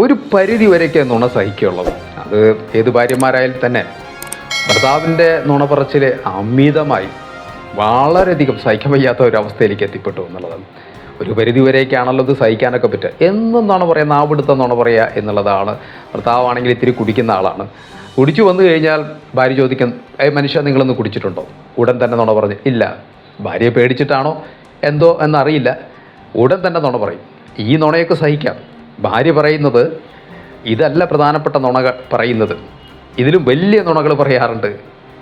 ഒരു പരിധി വരെയൊക്കെ നുണ സഹിക്കുള്ളത്. അത് ഏത് ഭാര്യമാരായാലും തന്നെ ഭർത്താവിൻ്റെ നുണ പറച്ചിൽ അമിതമായി വളരെയധികം സഹിക്കാൻ വയ്യാത്ത ഒരവസ്ഥയിലേക്ക് എത്തിപ്പെട്ടു എന്നുള്ളതാണ്. ഒരു പരിധി വരെയൊക്കെയാണല്ലോ ഇത് സഹിക്കാനൊക്കെ പറ്റുക. എന്നും നുണ പറയുക, നാവിടുത്ത നുണ പറയുക എന്നുള്ളതാണ്. ഭർത്താവാണെങ്കിൽ ഇത്തിരി കുടിക്കുന്ന ആളാണ്. കുടിച്ചു വന്നു കഴിഞ്ഞാൽ ഭാര്യ ചോദിക്കും, മനുഷ്യ നിങ്ങളൊന്ന് കുടിച്ചിട്ടുണ്ടോ? ഉടൻ തന്നെ നുണ പറഞ്ഞ് ഇല്ല. ഭാര്യയെ പേടിച്ചിട്ടാണോ എന്തോ എന്നറിയില്ല, ഉടൻ തന്നെ നുണ പറയും. ഈ നുണയൊക്കെ സഹിക്കാം. ഭാര്യ പറയുന്നത് ഇതല്ല പ്രധാനപ്പെട്ട നുണ പറയുന്നത്, ഇതിലും വലിയ നുണകൾ പറയാറുണ്ട്.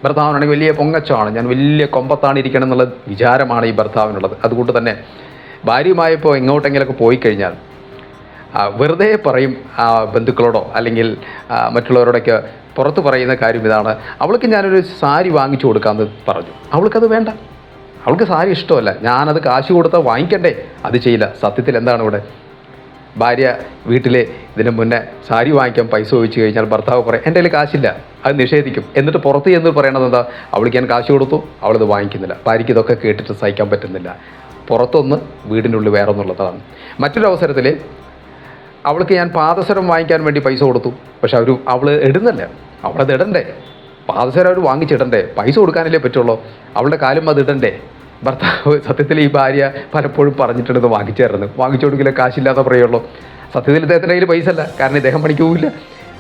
ഭർത്താവിനാണെങ്കിൽ വലിയ പൊങ്ങച്ചമാണ്, ഞാൻ വലിയ കൊമ്പത്താണ് ഇരിക്കണം എന്നുള്ള വിചാരമാണ് ഈ ഭർത്താവിനുള്ളത്. അതുകൊണ്ട് തന്നെ ഭാര്യയുമായപ്പോൾ എങ്ങോട്ടെങ്കിലൊക്കെ പോയി കഴിഞ്ഞാൽ വെറുതെ പറയും ബന്ധുക്കളോടോ അല്ലെങ്കിൽ മറ്റുള്ളവരോടൊക്കെ പുറത്ത് പറയുന്ന കാര്യം ഇതാണ്, അവൾക്ക് ഞാനൊരു സാരി വാങ്ങിച്ചു കൊടുക്കാമെന്ന് പറഞ്ഞു. അവൾക്കത് വേണ്ട, അവൾക്ക് സാരി ഇഷ്ടമല്ല. ഞാനത് കാശ് കൊടുത്താൽ വാങ്ങിക്കണ്ടേ? അത് ചെയ്യില്ല. സത്യത്തിൽ എന്താണ് ഇവിടെ? ഭാര്യ വീട്ടിൽ ഇതിന് മുന്നേ സാരി വാങ്ങിക്കാൻ പൈസ ചോദിച്ചു കഴിഞ്ഞാൽ ഭർത്താവ് പറയും എൻ്റെ കയ്യിൽ കാശില്ല, അത് നിഷേധിക്കും. എന്നിട്ട് പുറത്ത് ചെന്ന് പറയണത് എന്താ? അവൾക്ക് ഞാൻ കാശ് കൊടുത്തു, അവളത് വാങ്ങിക്കുന്നില്ല. ഭാര്യയ്ക്ക് ഇതൊക്കെ കേട്ടിട്ട് സഹിക്കാൻ പറ്റുന്നില്ല. പുറത്തൊന്ന് വീടിൻ്റെ ഉള്ളിൽ വേറെ ഒന്നുള്ളതാണ്. മറ്റൊരു അവസരത്തിൽ അവൾക്ക് ഞാൻ പാദസരം വാങ്ങിക്കാൻ വേണ്ടി പൈസ കൊടുത്തു, പക്ഷെ അവൾ ഇടുന്നില്ല. അവളത് ഇടണ്ടേ? പാദസരം അവർ വാങ്ങിച്ചിടണ്ടേ? പൈസ കൊടുക്കാനല്ലേ പറ്റുള്ളൂ. അവളുടെ കാലും അത് ഇടണ്ടേ? ഭർത്താവ് സത്യത്തിൽ ഈ ഭാര്യ പലപ്പോഴും പറഞ്ഞിട്ടുണ്ടെന്ന് വാങ്ങിച്ചു തരുന്നത്, വാങ്ങിച്ചു കൊടുക്കില്ല, കാശില്ലാതെ പറയുള്ളൂ. സത്യത്തിൽ ഇദ്ദേഹത്തിൻ്റെ കയ്യിൽ പൈസ അല്ല, കാരണം ഇദ്ദേഹം പണിക്ക് പോവില്ല.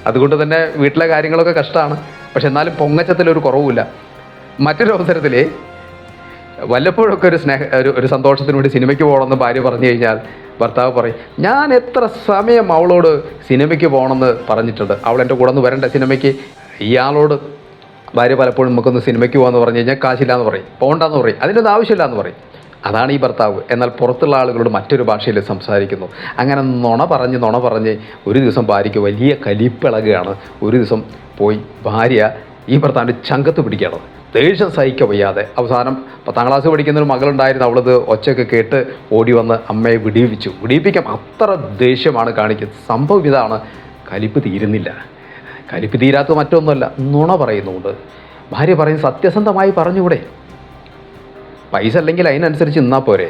അതുകൊണ്ട് തന്നെ വീട്ടിലെ കാര്യങ്ങളൊക്കെ കഷ്ടമാണ്. പക്ഷെ എന്നാലും പൊങ്ങച്ചത്തിലൊരു കുറവുമില്ല. മറ്റൊരു അവസരത്തിൽ വല്ലപ്പോഴൊക്കെ ഒരു സന്തോഷത്തിന് വേണ്ടി സിനിമയ്ക്ക് പോകണമെന്ന് ഭാര്യ പറഞ്ഞു കഴിഞ്ഞാൽ ഭർത്താവ് പറയും, ഞാൻ എത്ര സമയം അവളോട് സിനിമയ്ക്ക് പോകണമെന്ന് പറഞ്ഞിട്ടുണ്ട്, അവൾ എൻ്റെ കൂടെ ഒന്ന് വരണ്ട സിനിമയ്ക്ക്. ഇയാളോട് ഭാര്യ പലപ്പോഴും നമുക്കൊന്ന് സിനിമയ്ക്ക് പോകാമെന്ന് പറഞ്ഞു കഴിഞ്ഞാൽ കാശില്ലാന്ന് പറയും, പോകണ്ടെന്ന് പറയും, അതിൻ്റെ ആവശ്യമില്ല എന്ന് പറയും. അതാണ് ഈ ഭർത്താവ്. എന്നാൽ പുറത്തുള്ള ആളുകളോട് മറ്റൊരു ഭാഷയിൽ സംസാരിക്കുന്നു. അങ്ങനെ നുണ പറഞ്ഞ് ഒരു ദിവസം ഭാര്യയ്ക്ക് വലിയ കലിപ്പിളകുകയാണ്. ഒരു ദിവസം പോയി ഭാര്യ ഈ ഭർത്താവിൻ്റെ ചങ്കത്ത് പിടിക്കുകയാണ്. ദേഷ്യം സഹിക്കാൻ വയ്യാതെ അവസാനം 10ാം ക്ലാസ് പഠിക്കുന്ന ഒരു മകളുണ്ടായിരുന്നു. അവളത് ഒച്ചയൊക്കെ കേട്ട് ഓടി വന്ന് അമ്മയെ വിടിയിപ്പിക്കാം. അത്ര ദേഷ്യമാണ് കാണിക്കുന്നത്. സംഭവം ഇതാണ്, കലിപ്പ് തീരുന്നില്ല. കലിപ്പ് തീരാത്തത് മറ്റൊന്നുമല്ല, നുണ പറയുന്നുണ്ട്. ഭാര്യ പറയും, സത്യസന്ധമായി പറഞ്ഞുകൂടെ? പൈസ അല്ലെങ്കിൽ അതിനനുസരിച്ച് നിന്നാൽ പോരെ?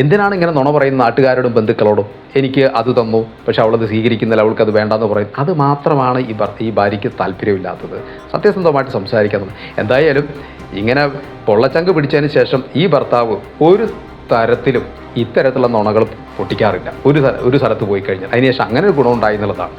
എന്തിനാണ് ഇങ്ങനെ നുണ പറയുന്ന നാട്ടുകാരോടും ബന്ധുക്കളോടും? എനിക്ക് അത് തന്നു, പക്ഷെ അവളത് സ്വീകരിക്കുന്നില്ല, അവൾക്കത് വേണ്ടാന്ന് പറയും. അത് മാത്രമാണ് ഈ ഭാര്യയ്ക്ക് താല്പര്യമില്ലാത്തത്. സത്യസന്ധമായിട്ട് സംസാരിക്കുന്നത്. എന്തായാലും ഇങ്ങനെ പൊള്ളച്ചങ്ക് പിടിച്ചതിന് ശേഷം ഈ ഭർത്താവ് ഒരു തരത്തിലും ഇത്തരത്തിലുള്ള നുണകൾ പൊട്ടിക്കാറില്ല. ഒരു സ്ഥലത്ത് പോയി കഴിഞ്ഞാൽ അതിനുശേഷം അങ്ങനെ ഒരു ഗുണം ഉണ്ടായി എന്നുള്ളതാണ്.